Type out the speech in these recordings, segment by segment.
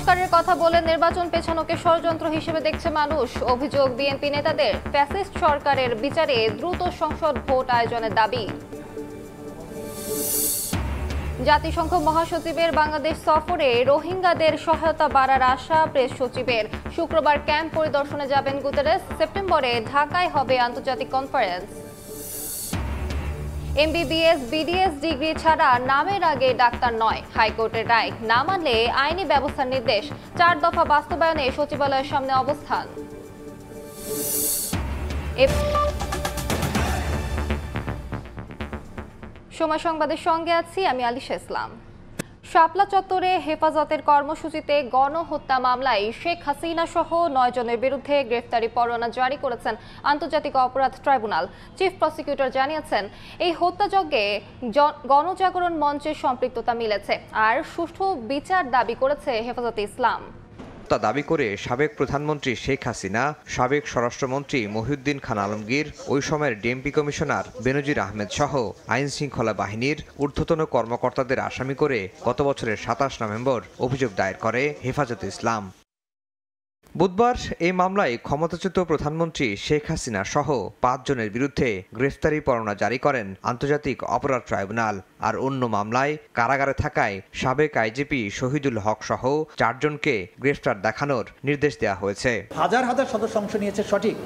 সংস্কারের কথা বলে নির্বাচন পেছানোকে ষড়যন্ত্র হিসেবে দেখছে মানুষ। অভিযোগ বিএনপি নেতাদের ফ্যাসিস্ট সরকারের বিচারে দ্রুত সংসদ ভোট আয়োজনের দাবি। জাতিসংঘ মহাসচিবের বাংলাদেশ সফরে রোহিঙ্গাদের সহায়তা বাড়ার আশা প্রেস সচিবের। শুক্রবার ক্যাম্প পরিদর্শনে যাবেন গুতেরেস। সেপ্টেম্বরে ঢাকায় হবে আন্তর্জাতিক কনফারেন্স। এমবিবিএস বিডিএস ডিগ্রি ছাড়া নামের আগে ডাক্তার নয়, হাইকোর্টের রায়। না মানলে আইনি ব্যবস্থার নির্দেশ। 4 দফা বাস্তবায়নে সচিবালয়ের সামনে অবস্থান। সময় সংবাদের সঙ্গে আছি আমি আলিশা ইসলাম। শাপলা চত্বরে হেফাজতের কর্মসূচিতে গণহত্যা মামলায় শেখ হাসিনা সহ 9 জনের বিরুদ্ধে গ্রেফতারি পরোয়ানা জারি করেছেন আন্তর্জাতিক অপরাধ ট্রাইব্যুনাল। চিফ প্রসিকিউটর জানিয়েছেন, এই হত্যাযজ্ঞে গণজাগরণ মঞ্চের সম্পৃক্ততা মিলেছে আর সুষ্ঠু বিচার দাবি করেছে হেফাজতে ইসলাম। দাবি করে সাবেক প্রধানমন্ত্রী শেখ হাসিনা, সাবেক স্বরাষ্ট্রমন্ত্রী মহিউদ্দিন খান আলমগীর, ওই সময়ের ডিএমপি কমিশনার বেনজির আহমেদ সহ আইন শৃঙ্খলা বাহিনীর ঊর্ধ্বতন কর্মকর্তাদের আসামি করে গত বছরের 27 নভেম্বর অভিযোগ দায়ের করে হেফাজতে ইসলাম। বুধবার এই মামলায় ক্ষমতাচ্যুত প্রধানমন্ত্রী শেখ হাসিনা সহ 5 জনের বিরুদ্ধে গ্রেফতারি পরোয়ানা জারি করেন আন্তর্জাতিক অপরাধ ট্রাইব্যুনাল। আর অন্য মামলায় কারাগারে থাকায় সাবেক আইজিপি শহীদুল হক সহ 4 জনকে গ্রেফতার দেখানোর নির্দেশ দেওয়া হয়েছে। হাজার হাজার সদস্য অংশ নিয়েছে সঠিক,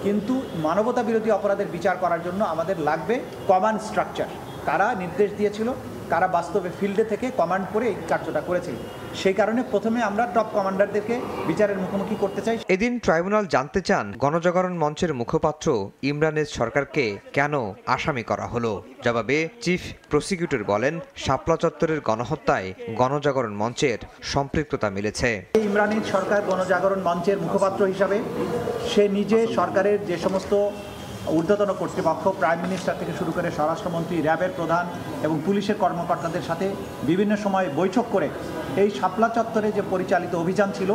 কিন্তু মানবতা বিরোধী অপরাধের বিচার করার জন্য আমাদের লাগবে কমান্ড স্ট্রাকচার। কারা নির্দেশ দিয়েছিল, কারা বাস্তবে ফিল্ডে থেকে কমান্ড করে এই কার্যটা করেছিল, সেই কারণে প্রথমে আমরা টপ কমান্ডারদেরকে বিচারের মুখোমুখি করতে চাই। এদিন ট্রাইব্যুনাল জানতে চান গণজাগরণ মঞ্চের মুখপাত্র ইমরান সরকারকে কেন আসামি করা হলো। জবাবে চিফ প্রসিকিউটর বলেন, শাপলা চত্বরের গণহত্যায় গণজাগরণ মঞ্চের সম্পৃক্ততা মিলেছে। ইমরান সরকার গণজাগরণ মঞ্চের মুখপাত্র হিসাবে সে নিজে সরকারের যে সমস্ত ঊর্ধ্বতন কর্তৃপক্ষ, প্রাইম মিনিস্টার থেকে শুরু করে স্বরাষ্ট্রমন্ত্রী, র্যাবের প্রধান এবং পুলিশের কর্মকর্তাদের সাথে বিভিন্ন সময় বৈঠক করে এই শাপলা চত্বরে যে পরিচালিত অভিযান ছিল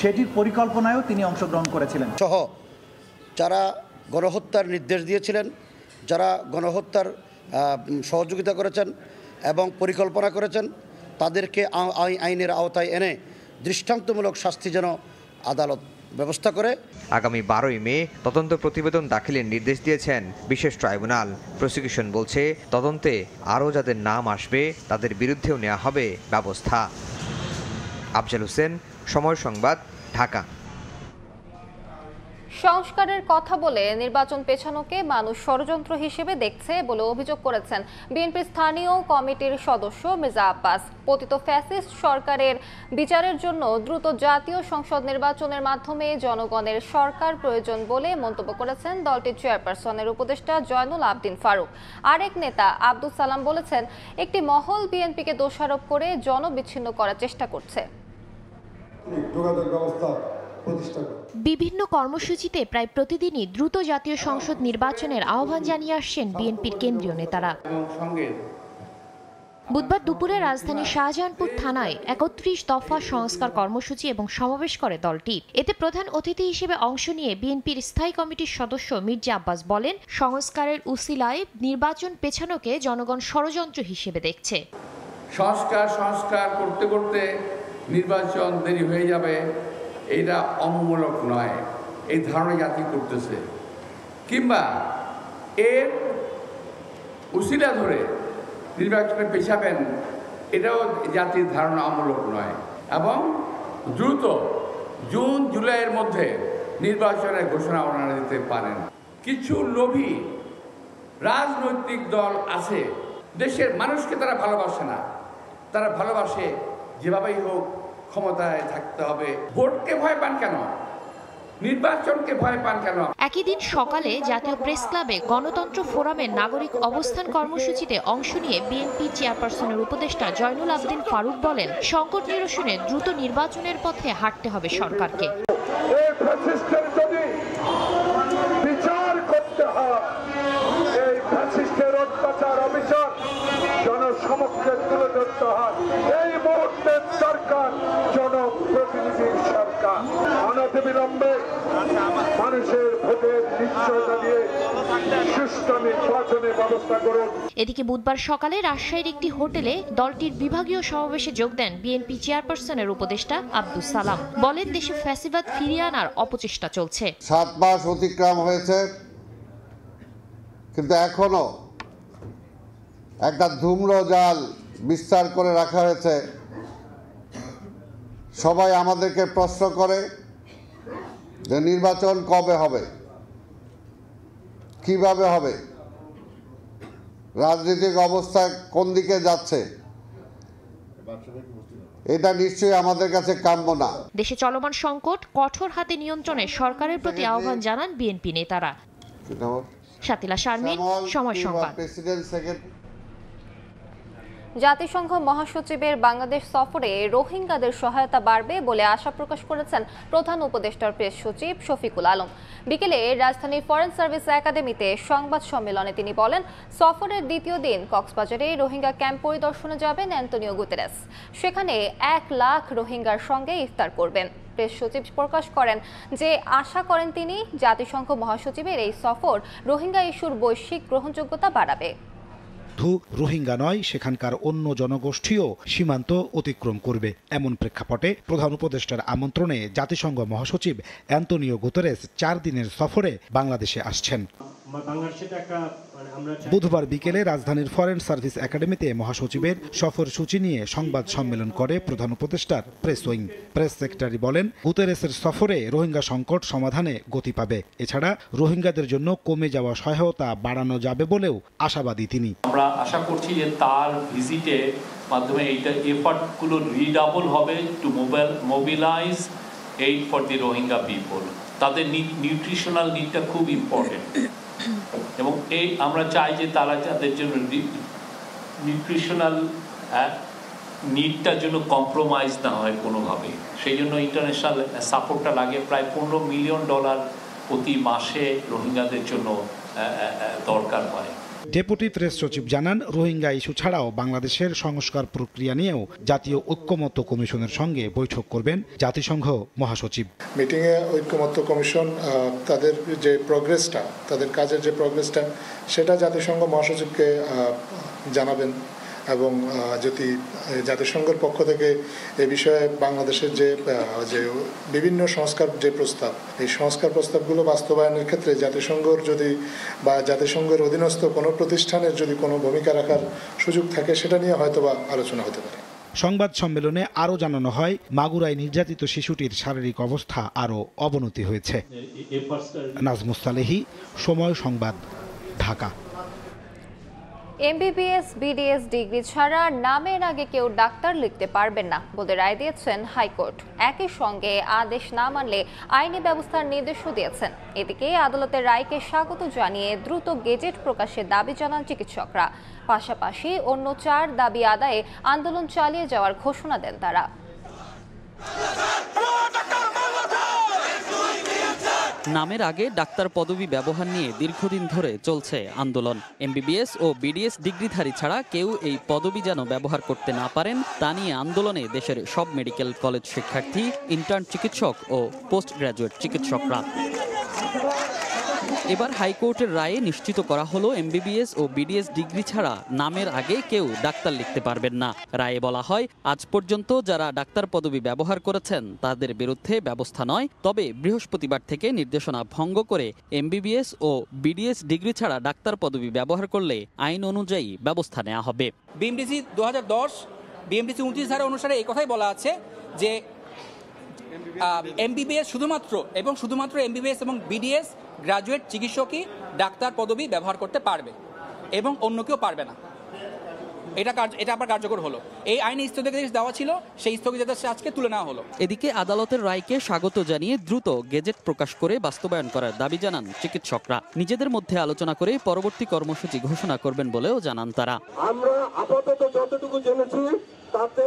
সেটির পরিকল্পনায়ও তিনি অংশগ্রহণ করেছিলেন। সহ যারা গণহত্যার নির্দেশ দিয়েছিলেন, যারা গণহত্যার সহযোগিতা করেছেন এবং পরিকল্পনা করেছেন, তাদেরকে আইনের আওতায় এনে দৃষ্টান্তমূলক শাস্তি যেন আদালত ব্যবস্থা করে। আগামী 12ই মে তদন্ত প্রতিবেদন দাখিলের নির্দেশ দিয়েছেন বিশেষ ট্রাইব্যুনাল। প্রসিকিউশন বলছে, তদন্তে আরও যাদের নাম আসবে তাদের বিরুদ্ধেও নেওয়া হবে ব্যবস্থা। আফজাল হোসেন, সময় সংবাদ, ঢাকা। সংস্কারের কথা বলে নির্বাচন পেছানোকে মানুষ ষড়যন্ত্র হিসেবে দেখছে বলে অভিযোগ করেছেন বিএনপির স্থানীয় কমিটির সদস্য মির্জা আব্বাস। পতিত ফ্যাসিস্ট সরকারের বিচারের জন্য দ্রুত জাতীয় সংসদ নির্বাচনের মাধ্যমে জনগণের সরকার প্রয়োজন বলে মন্তব্য করেছেন দলটির চেয়ারপারসনের উপদেষ্টা জয়নুল আবদিন ফারুক। আরেক নেতা আব্দুল সালাম বলেছেন, একটি মহল বিএনপিকে দোষারোপ করে জনবিচ্ছিন্ন করার চেষ্টা করছে। বিভিন্ন কর্মসূচিতে প্রায় প্রতিদিনই দ্রুত জাতীয় সংসদ নির্বাচনের আহ্বান জানিয়ে আসছেন বিএনপির কেন্দ্রীয় নেতারা। বুধবার দুপুরে রাজধানীর শাহজাহানপুর থানায় 31 দফা সংস্কার কর্মসূচি এবং সমাবেশ করে দলটি। এতে প্রধান অতিথি হিসেবে অংশ নিয়ে বিএনপির স্থায়ী কমিটির সদস্য মির্জা আব্বাস বলেন, সংস্কারের উসিলায় নির্বাচন পেছানোকে জনগণ ষড়যন্ত্র হিসেবে দেখছে। সংস্কার করতে করতে নির্বাচন দেরি হয়ে যাবে, এটা অমূলক নয়, এই ধারণা জাতি করতেছে, কিংবা এর উসিলা ধরে নির্বাচনে পেছাবেন, এটাও জাতির ধারণা অমূলক নয়। এবং দ্রুত জুন জুলাইয়ের মধ্যে নির্বাচনের ঘোষণা ওনারা দিতে পারেন। কিছু লোভী রাজনৈতিক দল আছে, দেশের মানুষকে তারা ভালোবাসে না, তারা ভালোবাসে যেভাবেই হোক ক্ষমতায় থাকতে হবে। ভোটকে ভয় পান কেন? নির্বাচনকে ভয় পান কেন? একই দিন সকালে জাতীয় প্রেস ক্লাবে গণতন্ত্র ফোরামের নাগরিক অবস্থান কর্মসূচিতে অংশ নিয়ে বিএনপি চেয়ারপারসনের উপদেষ্টা জয়নুল আবদিন ফারুক বলেন, সংকট নিরসনে দ্রুত নির্বাচনের পথে হাঁটতে হবে সরকারকে। বিচার করতে হয়, এই ফ্যাসিস্টের অত্যাচার অবিচার জনসমক্ষে তুলে ধরতে হয়। এই মুহূর্তের সরকার জনপ্রতিনিধির সরকার। অনবিলম্বে মানুষের ভোটের নিশ্চয়তা দিয়ে সুষ্ঠু নির্বাচনের ব্যবস্থা করুন। এদিকে বুধবার সকালে রাজশাহীর একটি হোটেলে দলটির বিভাগীয় সমাবেশে যোগ দেন বিএনপি চেয়ারপারসনের উপদেষ্টা আব্দুস সালাম। বলেন, দেশে ফ্যাসিবাদ ফিরিয়ে আনার অপচেষ্টা চলছে। 7 মাস অতিক্রম হয়েছে, কিন্তু এখনো একটা ধূম্রজাল বিস্তার করে রাখা হয়েছে। সবাই আমাদেরকে প্রশ্ন করে যে নির্বাচন কবে হবে, কিভাবে হবে, রাজনৈতিক অবস্থা কোন দিকে যাচ্ছে। এটা নিশ্চয়ই আমাদের কাছে কাম্য না। দেশে চলমান সংকট কঠোর হাতে নিয়ন্ত্রণে সরকারের প্রতি আহ্বান জানান বিএনপি নেতারা। শাতিলা শারমিন, সময় সংবাদ। জাতিসংঘ মহাসচিবের বাংলাদেশ সফরে রোহিঙ্গাদের সহায়তা বাড়বে বলে আশা প্রকাশ করেছেন প্রধান উপদেষ্টার প্রেস সচিব শফিকুল আলম। বিকেলে রাজধানীর ফরেন সার্ভিস একাডেমিতে সংবাদ সম্মেলনে তিনি বলেন, সফরের দ্বিতীয় দিন কক্সবাজারে রোহিঙ্গা ক্যাম্প পরিদর্শনে যাবেন অ্যান্তনিও গুতেরেস। সেখানে 1 লাখ রোহিঙ্গার সঙ্গে ইফতার করবেন। প্রেস সচিব প্রকাশ করেন যে আশা করেন তিনি জাতিসংঘ মহাসচিবের এই সফর রোহিঙ্গা ইস্যুর বৈশ্বিক গ্রহণযোগ্যতা বাড়াবে। শুধু রোহিঙ্গা নয়, সেখানকার অন্য জনগোষ্ঠীও সীমান্ত অতিক্রম করবে। এমন প্রেক্ষাপটে প্রধান উপদেষ্টার আমন্ত্রণে জাতিসংঘ মহাসচিব অ্যান্তনিও গুতেরেস 4 দিনের সফরে বাংলাদেশে আসছেন। বুধবার বিকেলে রাজধানীর ফরেন সার্ভিস একাডেমিতে মহাসচিবের সফর সূচি নিয়ে সংবাদ সম্মেলন করে প্রধান উপদেষ্টার প্রেস উইং। প্রেস সেক্রেটারি বলেন, গুতেরেসের সফরে রোহিঙ্গা সংকট সমাধানে গতি পাবে। এছাড়া রোহিঙ্গাদের জন্য কমে যাওয়া সহায়তা বাড়ানো যাবে বলেও আশাবাদী তিনি। আমরা আশা করছি যে তার ভিজিটে মাধ্যমে এইটা এফর্টগুলো রিডাবল হবে to mobilize aid for the Rohingya people. তাদের নিউট্রিশনাল নিডটা খুব ইম্পর্টেন্ট এবং এই আমরা চাই যে তারা তাদের জন্য নিউট্রিশনাল নিডটার জন্য কম্প্রোমাইজ না হয় কোনোভাবে। সেই জন্য ইন্টারন্যাশনাল সাপোর্টটা লাগে। প্রায় $15 মিলিয়ন প্রতি মাসে রোহিঙ্গাদের জন্য দরকার হয়। ডেপুটি প্রেস সচিব জানান, রোহিঙ্গা ইস্যু ছাড়াও বাংলাদেশের সংস্কার প্রক্রিয়া নিয়েও জাতীয় ঐক্যমত্য কমিশনের সঙ্গে বৈঠক করবেন জাতিসংঘ মহাসচিব। মিটিংয়ে ঐক্যমত্য কমিশন তাদের যে প্রোগ্রেসটা, তাদের কাজের যে প্রোগ্রেসটা, সেটা জাতিসংঘ মহাসচিবকে জানাবেন এবং যদি জাতিসংঘের পক্ষ থেকে এ বিষয়ে বাংলাদেশের যে বিভিন্ন সংস্কার যে প্রস্তাব, এই সংস্কার প্রস্তাবগুলো বাস্তবায়নের ক্ষেত্রে জাতিসংঘের যদি বা জাতিসংঘের অধীনস্থ কোনো প্রতিষ্ঠানের যদি কোনো ভূমিকা রাখার সুযোগ থাকে, সেটা নিয়ে হয়তোবা আলোচনা হতে পারে। সংবাদ সম্মেলনে আরও জানানো হয়, মাগুরায় নির্যাতিত শিশুটির শারীরিক অবস্থা আরও অবনতি হয়েছে। নাজমুস সালেহী, সময় সংবাদ, ঢাকা। এমবিবিএস বিডিএস ডিগ্রি ছাড়া নামের আগে কেউ ডাক্তার লিখতে পারবেন না বলে রায় দিয়েছেন হাইকোর্ট। একই সঙ্গে আদেশ না মানলে আইনি ব্যবস্থার নির্দেশও দিয়েছেন। এদিকে আদালতের রায়কে স্বাগত জানিয়ে দ্রুত গেজেট প্রকাশের দাবি জানান চিকিৎসকরা। পাশাপাশি অন্য 4 দাবি আদায়ে আন্দোলন চালিয়ে যাওয়ার ঘোষণা দেন তারা। নামের আগে ডাক্তার পদবি ব্যবহার নিয়ে দীর্ঘদিন ধরে চলছে আন্দোলন। এমবিবিএস ও বিডিএস ডিগ্রিধারী ছাড়া কেউ এই পদবি যেন ব্যবহার করতে না পারেন, তা নিয়ে আন্দোলনে দেশের সব মেডিকেল কলেজ শিক্ষার্থী, ইন্টার্ন চিকিৎসক ও পোস্ট গ্র্যাজুয়েট চিকিৎসকরা। এবার হাইকোর্টের রায়ে নিশ্চিত করা হলো এমবিবিএস ও বিডিএস ডিগ্রি ছাড়া নামের আগে কেউ ডাক্তার লিখতে পারবেন না। রায়ে বলা হয়, আজ পর্যন্ত যারা ডাক্তার পদবি ব্যবহার করেছেন তাদের বিরুদ্ধে ব্যবস্থা নয়, তবে বৃহস্পতিবার থেকে নির্দেশনা ভঙ্গ করে এমবিবিএস ও বিডিএস ডিগ্রি ছাড়া ডাক্তার পদবি ব্যবহার করলে আইন অনুযায়ী ব্যবস্থা নেওয়া হবে। বিএমডিসি 2010 বিএমডিসি 29 ধারা অনুসারে এই কথাই বলা আছে যে এমবিবিএস শুধুমাত্র এমবিবিএস এবং বিডিএস গ্রাজুয়েট চিকিৎসকই ডাক্তার পদবি ব্যবহার করতে পারবে এবং অন্য কেউ পারবে না। এটা আবার কার্যকর হলো। এই আইনে স্থগিতাদেশ দেওয়া ছিল, সেই স্থগিতাদেশ আজকে তুলে নেওয়া হলো। এদিকে আদালতের রায়কে স্বাগত জানিয়ে দ্রুত গেজেট প্রকাশ করে বাস্তবায়ন করার দাবি জানান চিকিৎসকরা। নিজেদের মধ্যে আলোচনা করে পরবর্তী কর্মসূচি ঘোষণা করবেন বলেও জানান তারা। আমরা আপাতত যতটুকু জেনেছি তাতে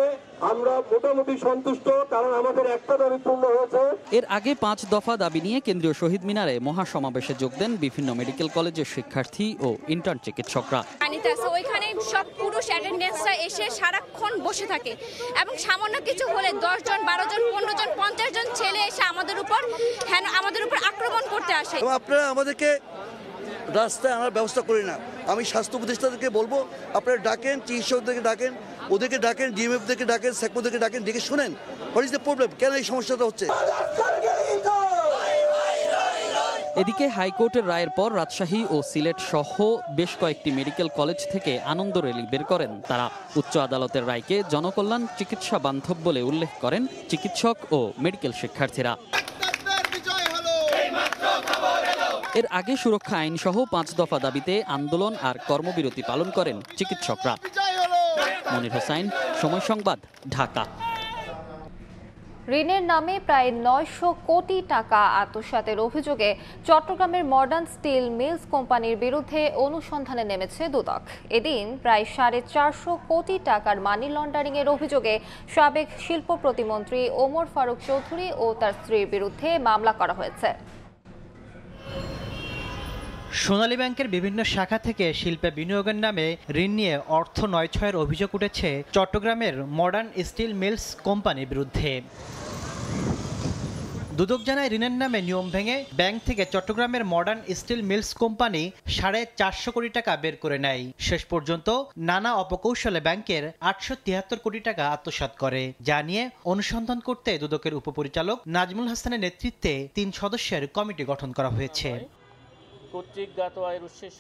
আমরা মোটামুটি সন্তুষ্ট, কারণ আমাদের একটা দাবি পূর্ণ হয়েছে। এর আগে 5 দফা দাবি নিয়ে কেন্দ্রীয় শহীদ মিনারে মহাসমাবেশে যোগ দেন বিভিন্ন মেডিকেল কলেজের শিক্ষার্থী ও ইন্টার্ন চিকিৎসকরা। ওইখানে সব পুরুষ অ্যাটেন্ডেন্সরা এসে সারাক্ষণ বসে থাকে এবং সামান্য কিছু হলে 10 জন, 12 জন, 15 জন, 50 জন ছেলে এসে আমাদের উপর আক্রমণ করতে আসে। আপনারা আমাদেরকে রাস্তায় আনার ব্যবস্থা করি না। আমি স্বাস্থ্য উপদেষ্টাদেরকে বলবো, আপনারা ডাকেন, চিকিৎসকদেরকে ডাকেন, ওদেরকে ডাকেন, ডিএমএফদেরকে ডাকেন, সেকমোদেরকে ডাকেন, ডেকে শোনেন হোয়াট ইজ দ্য প্রবলেম, কেন এই সমস্যাটা হচ্ছে। এদিকে হাইকোর্টের রায়ের পর রাজশাহী ও সিলেট সহ বেশ কয়েকটি মেডিকেল কলেজ থেকে আনন্দ র্যালি বের করেন তারা। উচ্চ আদালতের রায়কে জনকল্যাণ চিকিৎসা বান্ধব বলে উল্লেখ করেন চিকিৎসক ও মেডিকেল শিক্ষার্থীরা। এর আগে সুরক্ষা আইন সহ 5 দফা দাবিতে আন্দোলন আর কর্মবিরতি পালন করেন চিকিৎসকরা। মনির হোসাইন, সময় সংবাদ, ঢাকা। ঋণের নামে প্রায় 900 কোটি টাকা আত্মসাতের অভিযোগে চট্টগ্রামের মডার্ন স্টিল মিলস কোম্পানির বিরুদ্ধে অনুসন্ধানে নেমেছে দুদক। এদিন প্রায় 450 কোটি টাকার মানি লন্ডারিংয়ের অভিযোগে সাবেক শিল্প প্রতিমন্ত্রী ওমর ফারুক চৌধুরী ও তার স্ত্রীর বিরুদ্ধে মামলা করা হয়েছে। সোনালী ব্যাংকের বিভিন্ন শাখা থেকে শিল্পে বিনিয়োগের নামে ঋণ নিয়ে অর্থ নয়ছয়ের অভিযোগ উঠেছে চট্টগ্রামের মডার্ন স্টিল মিলস কোম্পানির বিরুদ্ধে। দুদক জানায়, ঋণের নামে নিয়ম ভেঙে ব্যাংক থেকে চট্টগ্রামের মডার্ন স্টিল মিলস কোম্পানি 450 কোটি টাকা বের করে নেয়। শেষ পর্যন্ত নানা অপকৌশলে ব্যাংকের 873 কোটি টাকা আত্মসাৎ করে। যা নিয়ে অনুসন্ধান করতে দুদকের উপপরিচালক নাজমুল হাসানের নেতৃত্বে 3 সদস্যের কমিটি গঠন করা হয়েছে।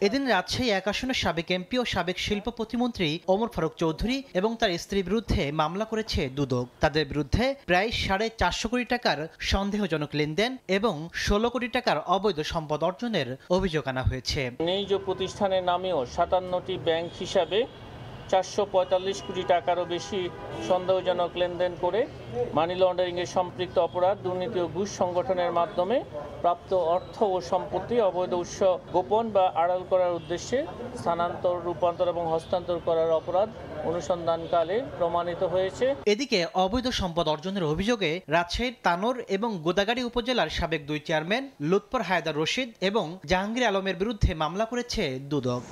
এদিন রাজশাহী 1 আসনের সাবেক এমপি ও সাবেক শিল্প প্রতিমন্ত্রী ওমর ফারুক চৌধুরী এবং তার স্ত্রীর বিরুদ্ধে মামলা করেছে দুদক। তাদের বিরুদ্ধে প্রায় 450 কোটি টাকার সন্দেহজনক লেনদেন এবং 16 কোটি টাকার অবৈধ সম্পদ অর্জনের অভিযোগ আনা হয়েছে। নিজ প্রতিষ্ঠানের নামেও 57টি ব্যাংক হিসাবে 445 কোটি টাকারও বেশি সন্দেহজনক লেনদেন করে মানি লন্ডারিংয়ে সম্পৃক্ত অপরাধ, দুর্নীতি ও ঘুষ সংগঠনের মাধ্যমে প্রাপ্ত অর্থ ও সম্পত্তি অবৈধ উৎস গোপন বা আড়াল করার উদ্দেশ্যে স্থানান্তর, রূপান্তর এবং হস্তান্তর করার অপরাধ অনুসন্ধানকালে প্রমাণিত হয়েছে। এদিকে অবৈধ সম্পদ অর্জনের অভিযোগে রাজশাহীর তানোর এবং গোদাগাড়ী উপজেলার সাবেক 2 চেয়ারম্যান লুৎফর হায়দার রশিদ এবং জাহাঙ্গীর আলমের বিরুদ্ধে মামলা করেছে দুদক।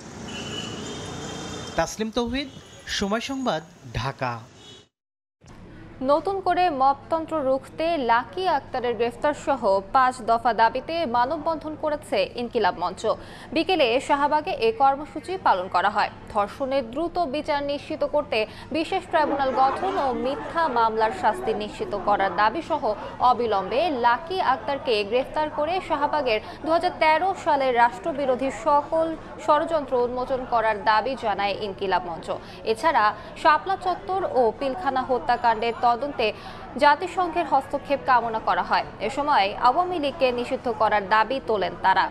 তাসলিম তৌহিদ, সময় সংবাদ, ঢাকা। নতুন করে মপতন্ত্র রুখতে লাকি আক্তারের গ্রেফতার সহ 5 দফা দাবিতে মানববন্ধন করেছে ইনকিলাব মঞ্চ। বিকেলে শাহবাগে এই কর্মসূচি পালন করা হয়। ধর্ষণের দ্রুত বিচার নিশ্চিত করতে বিশেষ ট্রাইব্যুনাল গঠন ও মিথ্যা মামলার শাস্তি নিশ্চিত করার দাবি সহ অবিলম্বে লাকি আক্তারকে গ্রেফতার করে শাহবাগের 2013 সালের রাষ্ট্রবিরোধী সকল ষড়যন্ত্র উন্মোচন করার দাবি জানায় ইনকিলাব মঞ্চ। এছাড়া শাপলা চত্বর ও পিলখানা হত্যাকাণ্ডের তদন্তে জাতিসংঘের হস্তক্ষেপ কামনা করা হয়। এ সময় আওয়ামী লীগকে নিষিদ্ধ করার দাবি তোলেন তারা।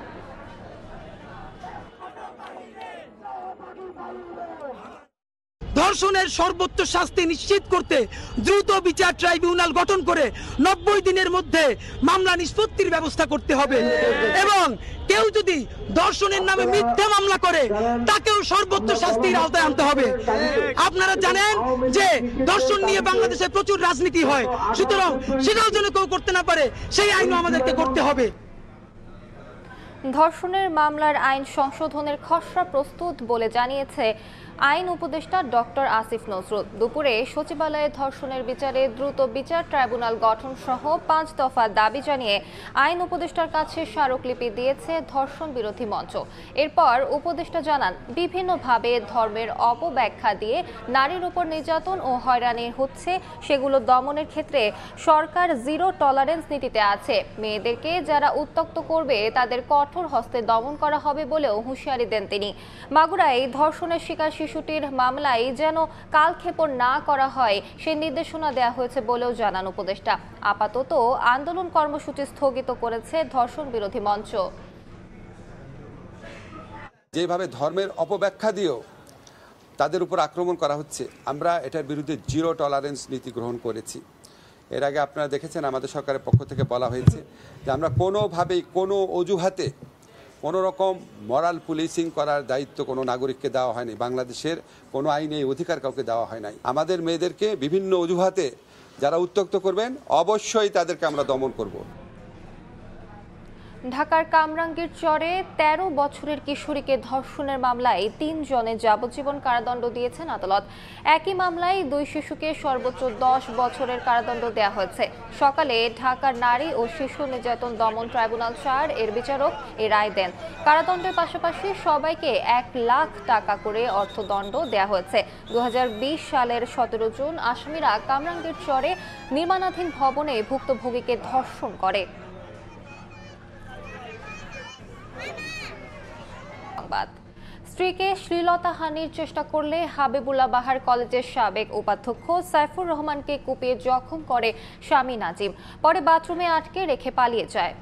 ধর্ষণের সর্বোচ্চ শাস্তি নিশ্চিত করতে দ্রুত বিচার ট্রাইব্যুনাল গঠন করে 90 দিনের মধ্যে মামলা নিষ্পত্তির ব্যবস্থা করতে হবে এবং কেউ যদি ধর্ষণের নামে মিথ্যা মামলা করে তাকেও সর্বোচ্চ শাস্তির আওতায় আনতে হবে। আপনারা জানেন যে ধর্ষণ নিয়ে বাংলাদেশে প্রচুর রাজনীতি হয়, সুতরাং সেটাও যেন কেউ করতে না পারে সেই আইনও আমাদেরকে করতে হবে। ধর্ষণের মামলার আইন সংশোধনের খসড়া প্রস্তুত বলে জানিয়েছে আইন উপদেষ্টা ডক্টর আসিফ নজরুল। দুপুরে সচিবালয়ে ধর্ষণের বিচারে দ্রুত বিচার ট্রাইব্যুনাল গঠন সহ 5 দফা দাবি জানিয়ে আইন উপদেষ্টার কাছে স্মারকলিপি দিয়েছে ধর্ষণ বিরোধী মঞ্চ। এরপর উপদেষ্টা জানান, বিভিন্নভাবে ধর্মের অপব্যাখ্যা দিয়ে নারীর উপর নির্যাতন ও হয়রানি হচ্ছে, সেগুলো দমনের ক্ষেত্রে সরকার 0 টলারেন্স নীতিতে আছে। মেয়েদেরকে যারা উত্ত্যক্ত করবে তাদের কঠোর হস্তে দমন করা হবে বলেও হুঁশিয়ারি দেন তিনি। মাগুরায় ধর্ষণের শিকার শিশুটির মামলায় যেন কালক্ষেপণ না করা হয় সেই নির্দেশনা দেওয়া হয়েছে বলেও জানান উপদেষ্টা। আপাতত আন্দোলন কর্মসূচি স্থগিত করেছে ধর্ষণ বিরোধী মঞ্চ। যেভাবে ধর্মের অপব্যাখ্যা দিয়েও তাদের উপর আক্রমণ করা হচ্ছে, আমরা এটার বিরুদ্ধে 0 টলারেন্স নীতি গ্রহণ করেছি। এর আগে আপনারা দেখেছেন আমাদের সরকারের পক্ষ থেকে বলা হয়েছে যে আমরা কোনোভাবেই কোনো অজুহাতে কোনো রকম মরাল পুলিশিং করার দায়িত্ব কোনো নাগরিককে দেওয়া হয়নি। বাংলাদেশের কোনো আইনে এই অধিকার কাউকে দেওয়া হয় নাই। আমাদের মেয়েদেরকে বিভিন্ন অজুহাতে যারা উত্ত্যক্ত করবেন অবশ্যই তাদেরকে আমরা দমন করব। ঢাকার কামরাঙ্গীর চরে ১৩ বছরের কিশোরীকে ধর্ষণের মামলায় ৩ জনের যাবজ্জীবন কারাদণ্ড দিয়েছেন আদালত। একই মামলায় ২ শিশুকে সর্বোচ্চ ১০ বছরের কারাদণ্ড দেওয়া হয়েছে। সকালে ঢাকার নারী ও শিশু নির্যাতন দমন ট্রাইব্যুনাল ৪ এর বিচারক এ রায় দেন। কারাদণ্ডের পাশাপাশি সবাইকে ১ লাখ টাকা করে অর্থদণ্ড দেওয়া হয়েছে। ২০২০ সালের ১৭ জুন আসামিরা কামরাঙ্গীর চরে নির্মাণাধীন ভবনে ভুক্তভোগীকে ধর্ষণ করে। স্ত্রীকে শ্লীলতাহানির চেষ্টা করলে হাবিবুল্লাহ বাহার কলেজের সাবেক উপাধ্যক্ষ সাইফুর রহমানকে কুপিয়ে জখম করে স্বামী নাজিম, পরে বাথরুমে আটকে রেখে পালিয়ে যায়।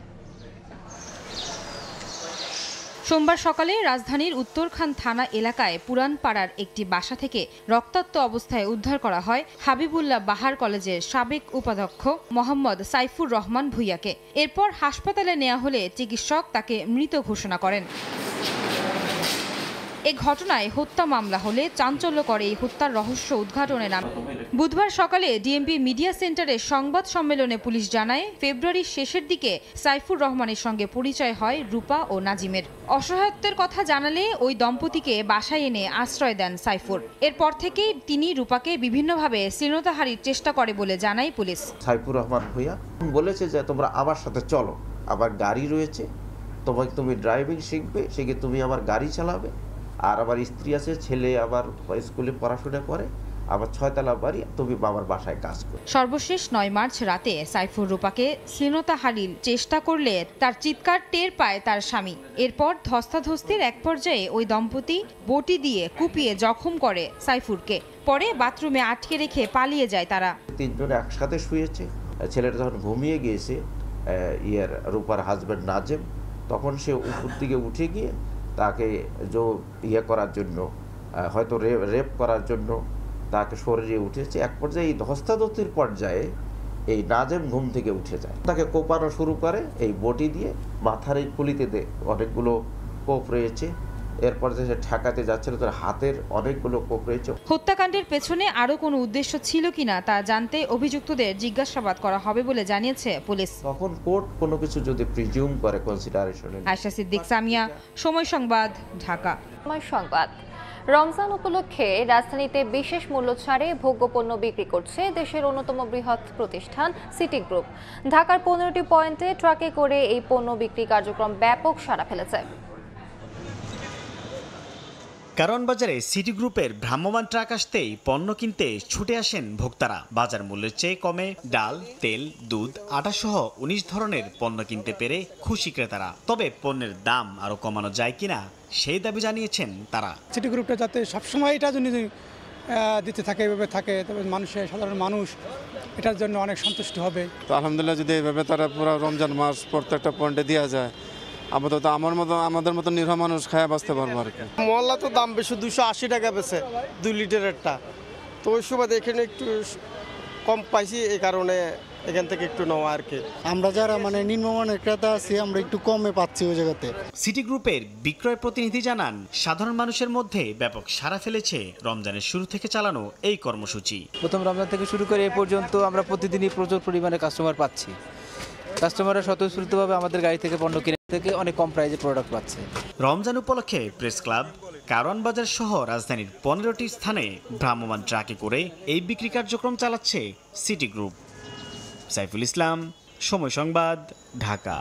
সোমবার সকালে রাজধানীর উত্তরখান থানা এলাকায় পুরানপাড়ার একটি বাসা থেকে রক্তাক্ত অবস্থায় উদ্ধার করা হয় হাবিবুল্লাহ বাহার কলেজের সাবেক উপাধ্যক্ষ মোহাম্মদ সাইফুর রহমান ভূঁইয়াকে। এরপর হাসপাতালে নেওয়া হলে চিকিৎসক তাকে মৃত ঘোষণা করেন। এ ঘটনায় হত্যা মামলা হলে চাঞ্চল্যকর এই হত্যার রহস্য উদ্ঘাটনে নামে। বুধবার সকালে ডিএমপি মিডিয়া সেন্টারে সংবাদ সম্মেলনে পুলিশ জানায়, ফেব্রুয়ারির শেষের দিকে সাইফুর রহমানের সঙ্গে পরিচয় হয় রূপা ও নাজিমের। অসহায়ত্বের কথা জানালে ওই দম্পতিকে বাসায় এনে আশ্রয় দেন সাইফুর। এরপর থেকেই তিনি রূপাকে বিভিন্নভাবে শ্লীলতাহানির চেষ্টা করে বলে জানায় পুলিশ। সাইফুর রহমান ভূঁইয়া বলেছে যে তোমরা আমার সাথে চলো, আমার গাড়ি রয়েছে, তোমাকে তুমি ড্রাইভিং শিখবে, শিখে তুমি আমার গাড়ি চালাবে, আর আমার স্ত্রী আছে, ছেলে আবার স্কুলে পড়াশোনা করে, আবার ৬ তলা বাড়ি, তুমি বাবার বাসায় কাজ করো। সর্বশেষ ৯ মার্চ রাতে সাইফুর রূপাকে শ্লীলতাহানির চেষ্টা করলে তার চিৎকার টের পায় তার স্বামী। এরপর ধস্তাধস্তির এক পর্যায়ে ওই দম্পতি বটি দিয়ে কুপিয়ে জখম করে সাইফুরকে, পরে বাথরুমে আটকে রেখে পালিয়ে যায় তারা। ৩ জন একসাথে শুয়েছে। ছেলেটা যখন ঘুমিয়ে গিয়েছে, রূপার হাজব্যান্ড নাজিম, তখন সে উপর দিকে উঠে গিয়ে তাকে করার জন্য, হয়তো রেপ করার জন্য তাকে শরীরে উঠেছে। এক পর্যায়ে এই ধস্তাধস্তির পর্যায়ে এই নাজিম ঘুম থেকে উঠে যায়, তাকে কোপানো শুরু করে এই বটি দিয়ে। মাথার এই খুলিতে অনেকগুলো কোপ রয়েছে। এরপর যে সে ঠেকাতে যাচ্ছিল, তার হাতের অনেকগুলো কোপ রয়েছে। হত্যাকাণ্ডের পেছনে আরও কোনো উদ্দেশ্য ছিল কিনা তা জানতে অভিযুক্তদের জিজ্ঞাসাবাদ করা হবে বলে জানিয়েছে পুলিশ। তখন কোর্ট কোনো কিছু যদি প্রিজিউম করে কনসিডারেশনে। আয়েশা সিদ্দিক, সামিয়া, সময় সংবাদ, ঢাকা। সময় সংবাদ। রমজান উপলক্ষে রাজধানীতে বিশেষ মূল্য ছাড়ে ভোগ্যপণ্য বিক্রি করছে দেশের অন্যতম বৃহৎ প্রতিষ্ঠান সিটি গ্রুপ। ঢাকার 15টি পয়েন্টে ট্রাকে করে এই পণ্য বিক্রি কার্যক্রম ব্যাপক সাড়া ফেলেছে। কারওয়ান বাজারে সিটি গ্রুপের ভ্রাম্যমাণ ট্রাক আসতেই পণ্য কিনতে ছুটে আসেন ভোক্তারা। বাজার মূল্যের চেয়ে কমে ডাল, তেল, দুধ, আটা সহ 19 ধরনের পণ্য কিনতে পেরে খুশি ক্রেতারা। তবে পণ্যের দাম আরও কমানো যায় কিনা সেই দাবি জানিয়েছেন তারা। সিটি গ্রুপটা যাতে সবসময় এটা যদি দিতে থাকে, এভাবে থাকে, তবে সাধারণ মানুষ এটার জন্য অনেক সন্তুষ্ট হবে। তো আলহামদুলিল্লাহ, যদি এইভাবে তারা পুরো রমজান মাস প্রত্যেকটা পয়েন্টে দেওয়া যায়, আপাতত আমাদের মতো নিরহ মানুষ খায়া বাঁচতে পারবো আর কি। মহল্লা তো দাম বেশি, 280 টাকা বেছে 2 লিটারেরটা, তো ওই সুবাদে এখানে একটু কম পাইছি, এই কারণে এখান থেকে একটু নেওয়া আর কি। আমরা যারা নিম্নমানের ক্রেতা আছি, আমরা একটু কমে পাচ্ছি ওই জায়গাতে। সিটি গ্রুপের বিক্রয় প্রতিনিধি জানান, সাধারণ মানুষের মধ্যে ব্যাপক সাড়া ফেলেছে রমজানের শুরু থেকে চালানো এই কর্মসূচি। প্রথম রমজান থেকে শুরু করে এই পর্যন্ত আমরা প্রতিদিনই প্রচুর পরিমাণে কাস্টমার পাচ্ছি। কাস্টমাররা স্বতঃস্ফূর্তভাবে আমাদের গাড়ি থেকে পণ্য কিনে থেকে অনেক কম প্রাইসে প্রোডাক্ট পাচ্ছে। রমজান উপলক্ষে প্রেস ক্লাব, কারওয়ান বাজার সহ রাজধানীর 15টি স্থানে ভ্রাম্যমাণ ট্রাকে করে এই বিক্রি কার্যক্রম চালাচ্ছে সিটি গ্রুপ। সাইফুল ইসলাম, সময় সংবাদ, ঢাকা।